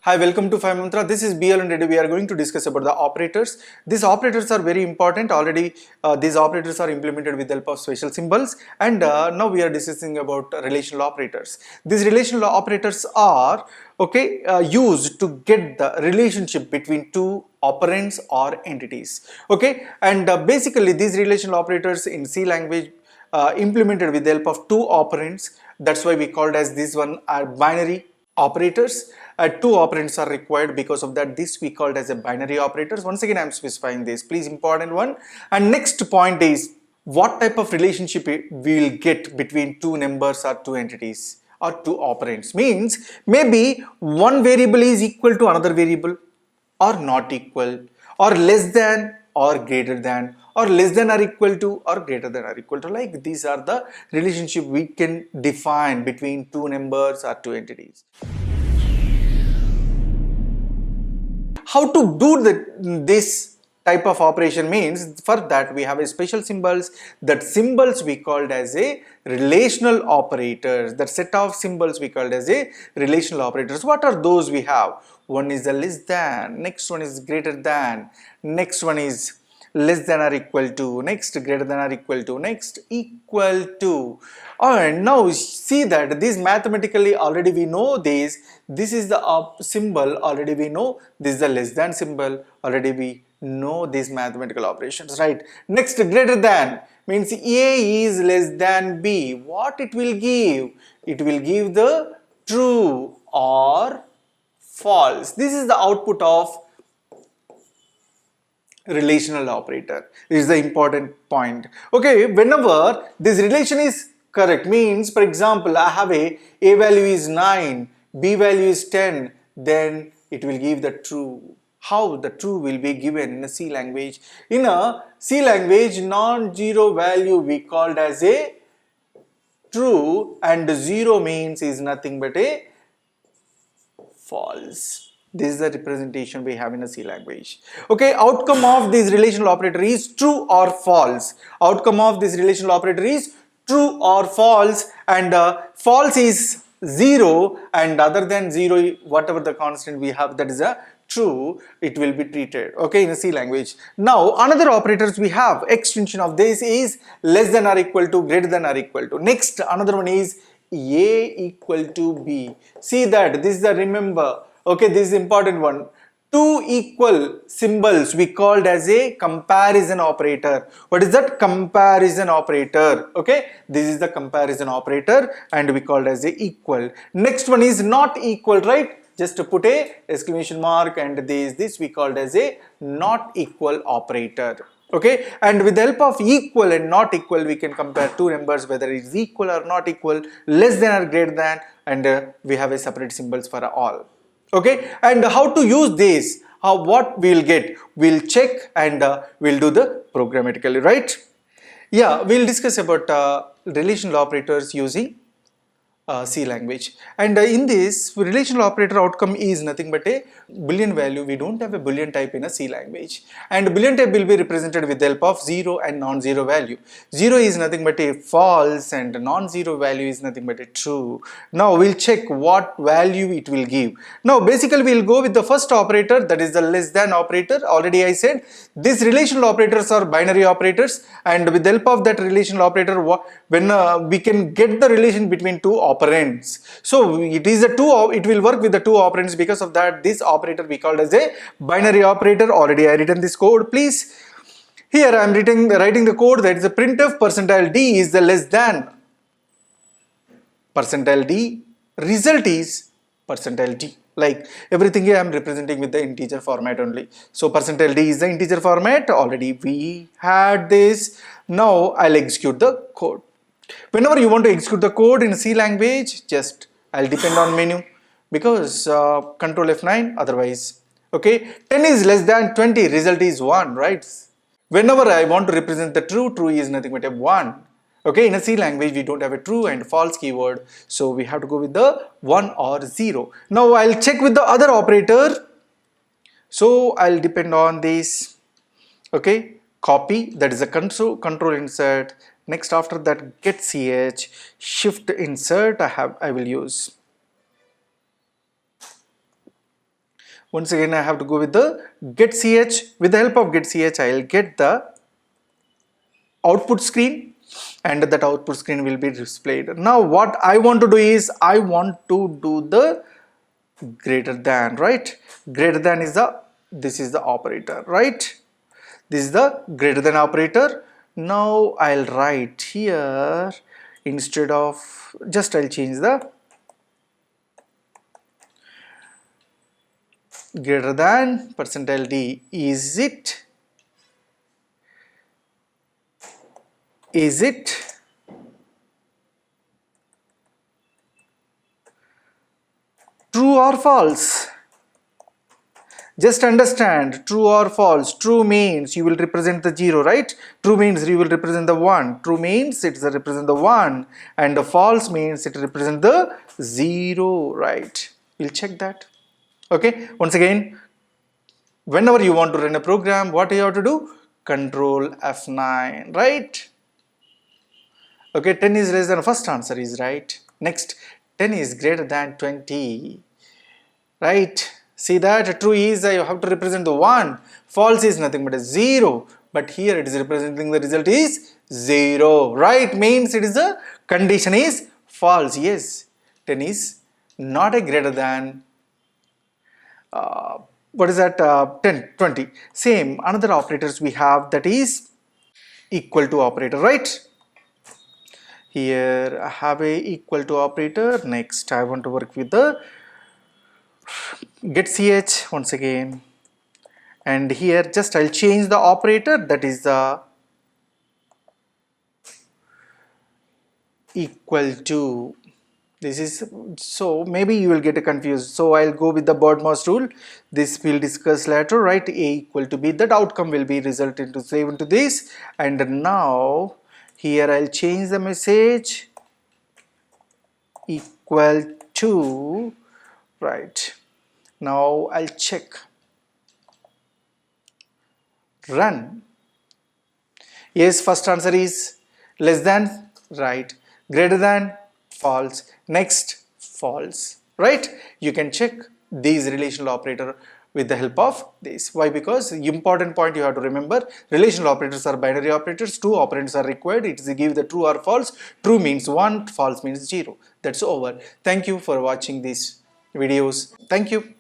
Hi, welcome to Five Mantra. This is BL and today we are going to discuss about the operators. These operators are very important. Already these operators are implemented with the help of special symbols, and now we are discussing about relational operators. These relational operators are used to get the relationship between two operands or entities. Okay, and basically these relational operators in C language implemented with the help of two operands. That's why we called as this one are binary operators. Two operands are required, because of that this we called as a binary operators. Once again I am specifying this, please, important one. And next point is what type of relationship we will get between two numbers or two entities or two operands. Means maybe one variable is equal to another variable, or not equal, or less than or greater than, or less than or equal to or greater than or equal to. Like these are the relationship we can define between two numbers or two entities. How to do this type of operation means, for that we have a special symbols. That symbols we called as a relational operators. That set of symbols we called as a relational operators. What are those we have? One is the less than, next one is greater than, next one is less than or equal to, next greater than or equal to, next equal to. And now see that this mathematically already we know this is the up symbol, already we know this is the less than symbol, already we know these mathematical operations, right? Next, greater than means A is less than B. What it will give? It will give the true or false. This is the output of relational operator. This is the important point. Okay, whenever this relation is correct, means for example I have a value is 9, B value is 10, then it will give the true. How the true will be given in a C language? In a C language, non-zero value we called as a true, and 0 means is nothing but a false. This is the representation we have in a C language. Okay, outcome of this relational operator is true or false. Outcome of this relational operator is true or false, and false is 0, and other than 0, whatever the constant we have, that is a true, it will be treated, okay, in a C language. Now another operators we have, extension of this is less than or equal to, greater than or equal to. Next, another one is A equal to B. See that this is the, remember, okay, this is important one. Two equal symbols we called as a comparison operator. What is that? Comparison operator. Okay, this is the comparison operator and we called as a equal. Next one is not equal, right? Just to put a exclamation mark, and this we called as a not equal operator. Okay, and with the help of equal and not equal we can compare two numbers whether it is equal or not equal, less than or greater than, and we have a separate symbols for all. Okay, and how to use this, what we will get, we'll check, and we'll do the programmatically, right? Yeah, we'll discuss about relational operators using C language, and in this relational operator outcome is nothing but a boolean value. We don't have a boolean type in a C language, and boolean type will be represented with the help of 0 and non-zero value. 0 is nothing but a false and non-zero value is nothing but a true. Now we'll check what value it will give. Now basically we'll go with the first operator, that is the less than operator. Already I said these relational operators are binary operators, and with the help of that relational operator when we can get the relation between two operands. So it is a two, it will work with the two operands. Because of that this operator we called as a binary operator. Already I written this code, please. Here I am writing the code, that is a printf percentile d is the less than percentile d, result is percentile d. Like everything here I am representing with the integer format only. So percentile d is the integer format. Already we had this. Now I'll execute the code. Whenever you want to execute the code in C language, just I'll depend on menu, because control F9 otherwise. Okay, 10 is less than 20, result is 1, right? Whenever I want to represent the true is nothing but a 1. Okay, in a C language we don't have a true and false keyword, so we have to go with the 1 or 0. Now I'll check with the other operator, so I'll depend on this. Okay, copy, that is a control insert. Next, after that, get ch, shift insert I will use. Once again I have to go with the get ch. With the help of get ch, I'll get the output screen, and that output screen will be displayed. Now what I want to do is I want to do the greater than, right? Greater than is the, this is the operator, right? This is the greater than operator. Now I'll write here, instead of, just I'll change the greater than percentile d. Is it true or false? Just understand, true or false. True means you will represent the 0, right? True means you will represent the 1. True means it represents the 1, and the false means it represents the 0, right? We'll check that. Okay, once again, whenever you want to run a program, what you have to do? Control F9, right? Okay, 10 is less than, first answer is right. Next, 10 is greater than 20, right? See that true is you have to represent the 1, false is nothing but a 0, but here it is representing the result is 0, right? Means it is the condition is false. Yes, 10 is not a greater than what is that, 10, 20. Same, another operators we have, that is equal to operator, right? Here I have a equal to operator. Next I want to work with the get ch once again, and here just I'll change the operator, that is the equal to. This is, so maybe you will get confused, so I'll go with the BODMAS rule. This we'll discuss later, right? A equal to b, that outcome will be result into save into this. And now here I'll change the message equal to, right? Now I'll check, run. Yes, first answer is less than, right? Greater than, false. Next, false, right? You can check these relational operator with the help of this. Why? Because important point you have to remember, relational operators are binary operators. Two operands are required. It is give the true or false. True means 1, false means 0. That's over. Thank you for watching these videos. Thank you.